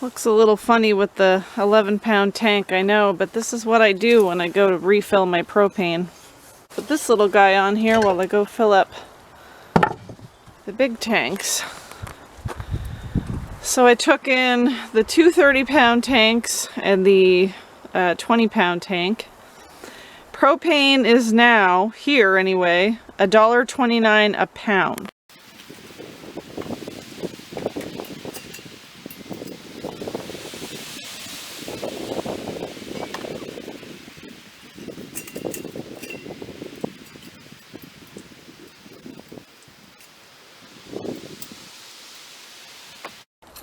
Looks a little funny with the 11-pound tank, I know, but this is what I do when I go to refill my propane. Put this little guy on here while I go fill up the big tanks. So I took in the two 30-pound tanks and the 20-pound tank. Propane is now, here anyway, $1.29 a pound.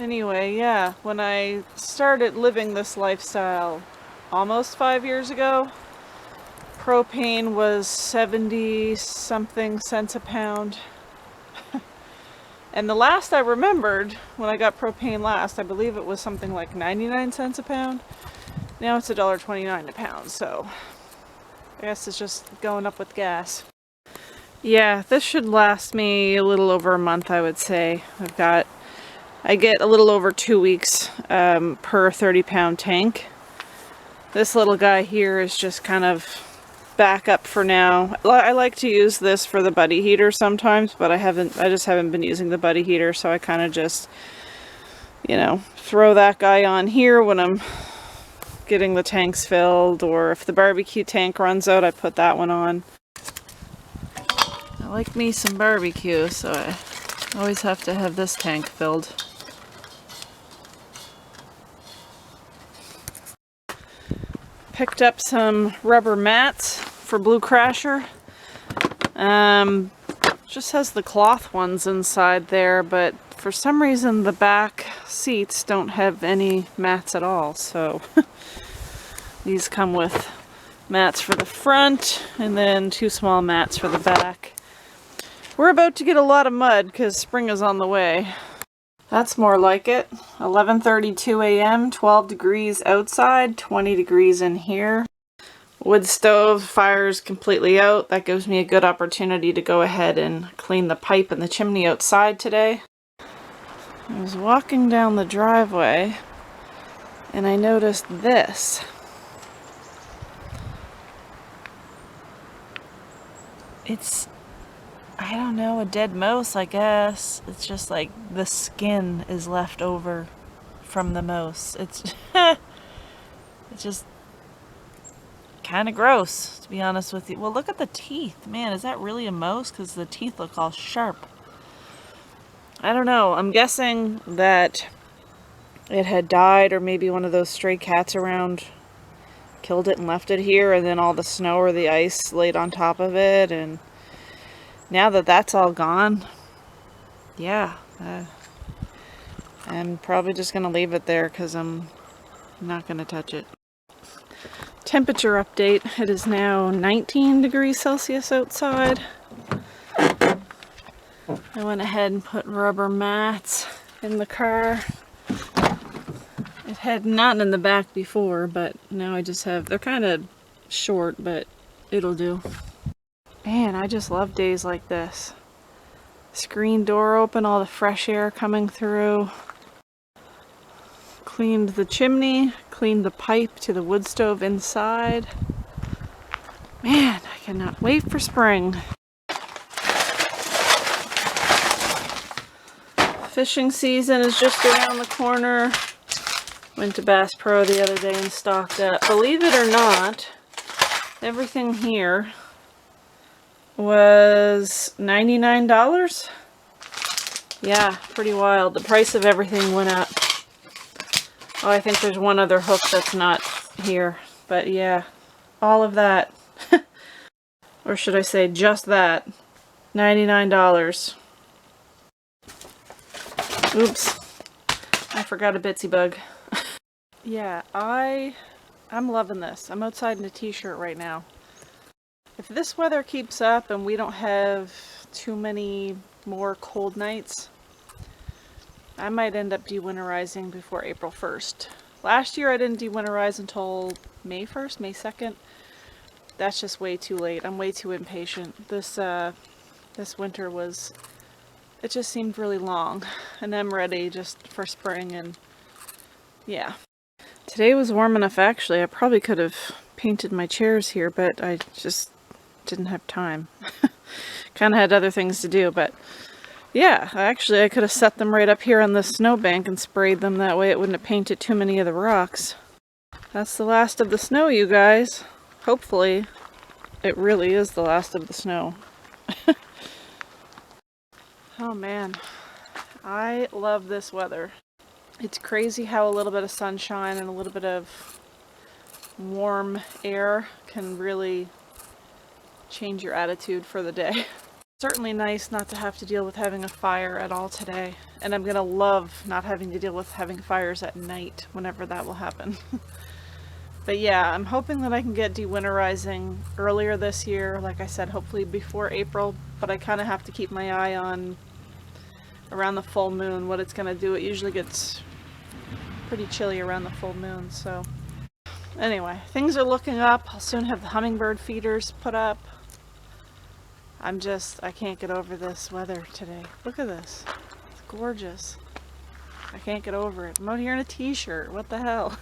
Anyway, yeah, when I started living this lifestyle almost 5 years ago, propane was 70 something cents a pound. And the last I remembered, when I got propane last, I believe it was something like 99 cents a pound. Now it's $1.29 a pound, so I guess it's just going up with gas. Yeah, this should last me a little over a month, I would say. I get a little over 2 weeks per 30-pound tank. This little guy here is just kind of backup for now. I like to use this for the buddy heater sometimes, but I just haven't been using the buddy heater, so I kind of just, you know, throw that guy on here when I'm getting the tanks filled, or if the barbecue tank runs out, I put that one on. I like me some barbecue, so I always have to have this tank filled. Picked up some rubber mats for Blue Crasher. Just has the cloth ones inside there, but for some reason the back seats don't have any mats at all, so these come with mats for the front and then 2 small mats for the back. We're about to get a lot of mud because spring is on the way. That's more like it. 11:32 a.m., 12 degrees outside, 20 degrees in here. Wood stove, fire is completely out. That gives me a good opportunity to go ahead and clean the pipe and the chimney outside today. I was walking down the driveway and I noticed this. It's, I don't know, a dead mouse, I guess. It's just like the skin is left over from the mouse. It's it's just kind of gross, to be honest with you. Well, look at the teeth. Man, is that really a mouse? Because the teeth look all sharp. I don't know. I'm guessing that it had died, or maybe one of those stray cats around killed it and left it here, and then all the snow or the ice laid on top of it, and now that that's all gone, yeah, I'm probably just going to leave it there because I'm not going to touch it. Temperature update. It is now 19 degrees Celsius outside. I went ahead and put rubber mats in the car. It had none in the back before, but now I just have, they're kind of short, but it'll do. Man, I just love days like this. Screen door open, all the fresh air coming through. Cleaned the chimney, cleaned the pipe to the wood stove inside. Man, I cannot wait for spring. Fishing season is just around the corner. Went to Bass Pro the other day and stocked up. Believe it or not, everything here was $99. Yeah, pretty wild. The price of everything went up. Oh, I think there's one other hook that's not here. But yeah, all of that. Or should I say just that. $99. Oops. I forgot a Bitsy bug. Yeah, I'm loving this. I'm outside in a t-shirt right now. If this weather keeps up and we don't have too many more cold nights, I might end up dewinterizing before April 1st. Last year I didn't dewinterize until May 1st, May 2nd. That's just way too late. I'm way too impatient. This winter was, it just seemed really long. And I'm ready just for spring and yeah. Today was warm enough, actually. I probably could have painted my chairs here, but I just didn't have time. Kind of had other things to do, but yeah, actually I could have set them right up here on the snowbank and sprayed them. That way it wouldn't have painted too many of the rocks. That's the last of the snow, you guys. Hopefully it really is the last of the snow. Oh man, I love this weather. It's crazy how a little bit of sunshine and a little bit of warm air can really change your attitude for the day. Certainly nice not to have to deal with having a fire at all today. And I'm gonna love not having to deal with having fires at night whenever that will happen. But yeah, I'm hoping that I can get dewinterizing earlier this year. Like I said, hopefully before April, but I kind of have to keep my eye on around the full moon what it's gonna do. It usually gets pretty chilly around the full moon, so anyway, things are looking up. I'll soon have the hummingbird feeders put up. I can't get over this weather today. Look at this. It's gorgeous. I can't get over it. I'm out here in a t-shirt. What the hell?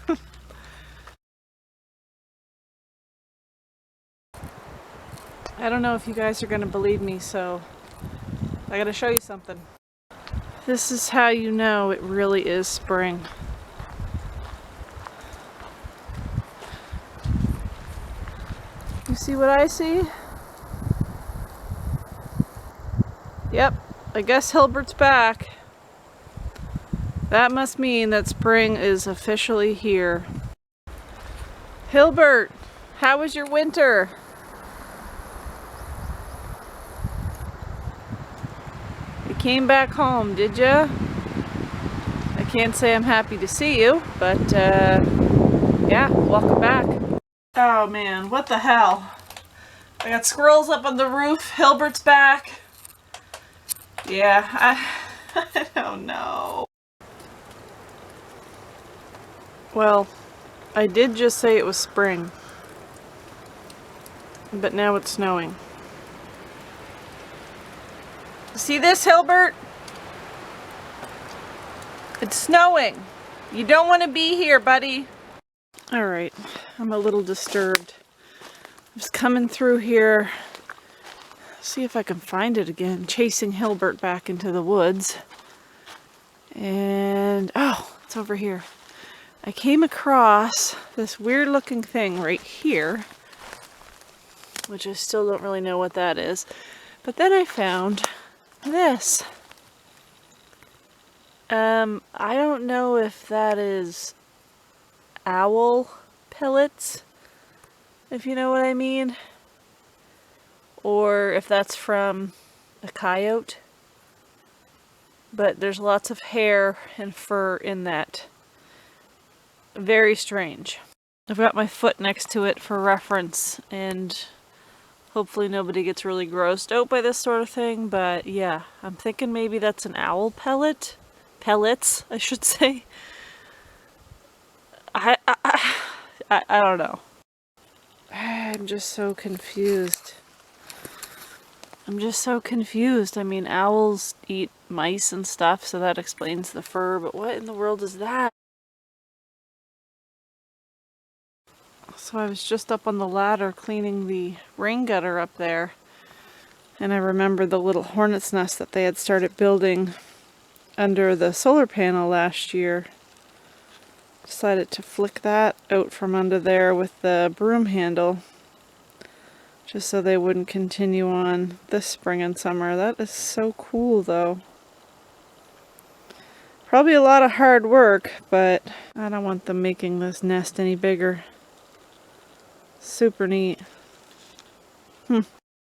I don't know if you guys are going to believe me, so I got to show you something. This is how you know it really is spring. You see what I see? Yep, I guess Hilbert's back. That must mean that spring is officially here. Hilbert, how was your winter? You came back home, did ya? I can't say I'm happy to see you, but yeah, welcome back. Oh man, what the hell? I got squirrels up on the roof. Hilbert's back. Yeah, I don't know. Well, I did just say it was spring, but now it's snowing. See this, Hilbert? It's snowing. You don't want to be here, buddy. All right, I'm a little disturbed. I'm just coming through here. See if I can find it again. Chasing Hilbert back into the woods. And, oh, it's over here. I came across this weird looking thing right here, which I still don't really know what that is. But then I found this. I don't know if that is owl pellets, if you know what I mean, or if that's from a coyote. But there's lots of hair and fur in that. Very strange. I've got my foot next to it for reference, and hopefully nobody gets really grossed out by this sort of thing, but yeah, I'm thinking maybe that's an owl pellet. Pellets, I should say. I don't know. I'm just so confused. I mean, owls eat mice and stuff, so that explains the fur, but what in the world is that? So I was just up on the ladder cleaning the rain gutter up there, and I remember the little hornet's nest that they had started building under the solar panel last year. Decided to flick that out from under there with the broom handle, just so they wouldn't continue on this spring and summer. That is so cool though. Probably a lot of hard work, but I don't want them making this nest any bigger. Super neat.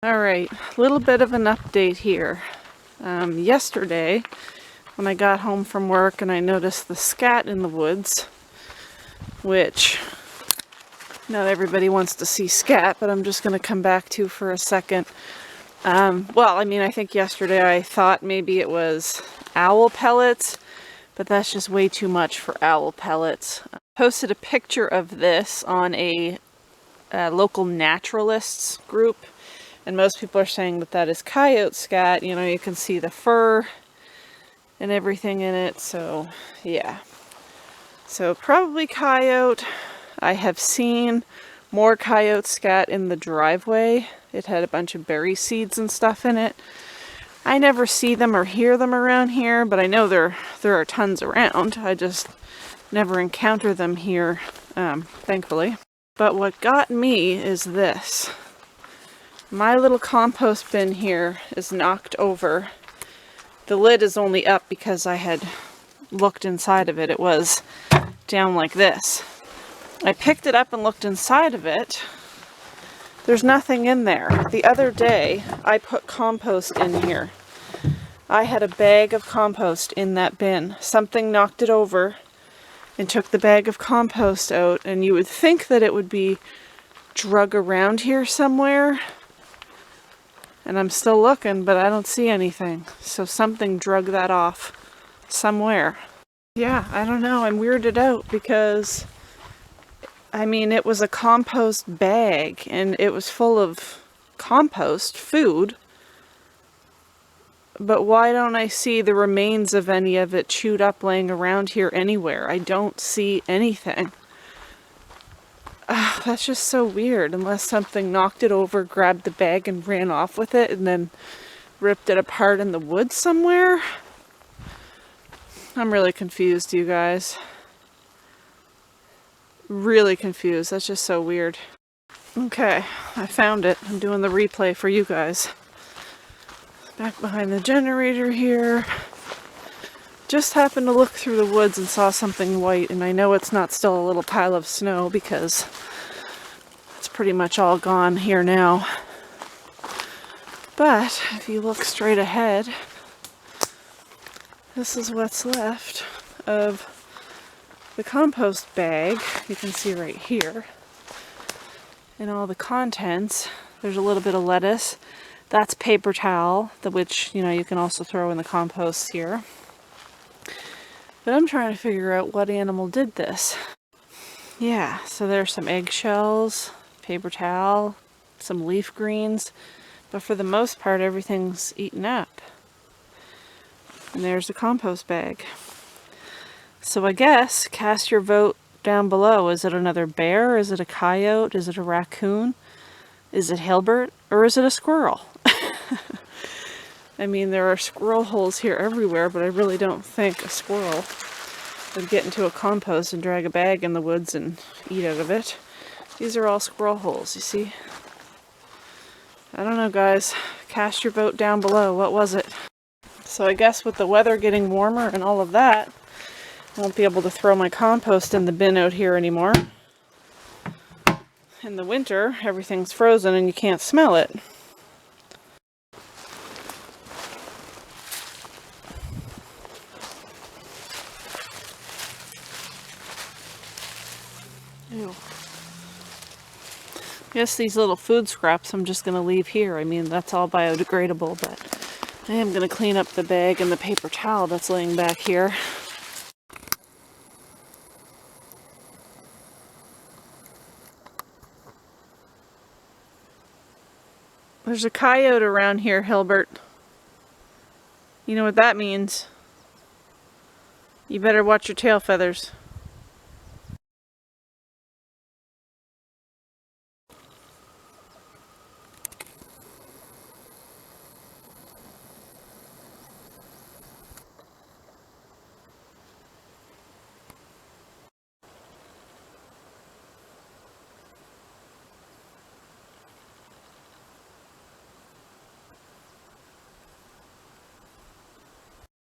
Alright, a little bit of an update here. Yesterday, when I got home from work and I noticed the scat in the woods, which not everybody wants to see scat, but I'm just going to come back to for a second. Well, I mean, I think yesterday I thought maybe it was owl pellets, but that's just way too much for owl pellets. I posted a picture of this on a local naturalists group, and most people are saying that that is coyote scat. You know, you can see the fur and everything in it, so yeah. So probably coyote. I have seen more coyote scat in the driveway. It had a bunch of berry seeds and stuff in it. I never see them or hear them around here, but I know there are tons around. I just never encounter them here, thankfully. But what got me is this. My little compost bin here is knocked over. The lid is only up because I had looked inside of it. It was down like this. I picked it up and looked inside of it. There's nothing in there. The other day, I put compost in here. I had a bag of compost in that bin. Something knocked it over and took the bag of compost out, and you would think that it would be drug around here somewhere. And I'm still looking, but I don't see anything. So something drug that off somewhere. Yeah, I don't know. I'm weirded out because, I mean, it was a compost bag and it was full of compost food. But why don't I see the remains of any of it chewed up laying around here anywhere? I don't see anything. That's just so weird, unless something knocked it over, grabbed the bag and ran off with it, and then ripped it apart in the woods somewhere. I'm really confused, you guys. Really confused. That's just so weird. Okay, I found it. I'm doing the replay for you guys. Back behind the generator here. Just happened to look through the woods and saw something white, and I know it's not still a little pile of snow because it's pretty much all gone here now. But if you look straight ahead, this is what's left of the compost bag. You can see right here. And all the contents. There's a little bit of lettuce. That's paper towel, which, you know, you can also throw in the compost here. But I'm trying to figure out what animal did this. Yeah, so there's some eggshells, paper towel, some leaf greens, but for the most part everything's eaten up. And there's the compost bag. So I guess, cast your vote down below. Is it another bear? Is it a coyote? Is it a raccoon? Is it Hilbert? Or is it a squirrel? I mean, there are squirrel holes here everywhere, but I really don't think a squirrel would get into a compost and drag a bag in the woods and eat out of it. These are all squirrel holes, you see? I don't know, guys. Cast your vote down below. What was it? So I guess with the weather getting warmer and all of that, I won't be able to throw my compost in the bin out here anymore. In the winter, everything's frozen and you can't smell it. Ew. Yes, these little food scraps I'm just going to leave here. I mean, that's all biodegradable, but I am going to clean up the bag and the paper towel that's laying back here. There's a coyote around here, Hilbert. You know what that means. You better watch your tail feathers.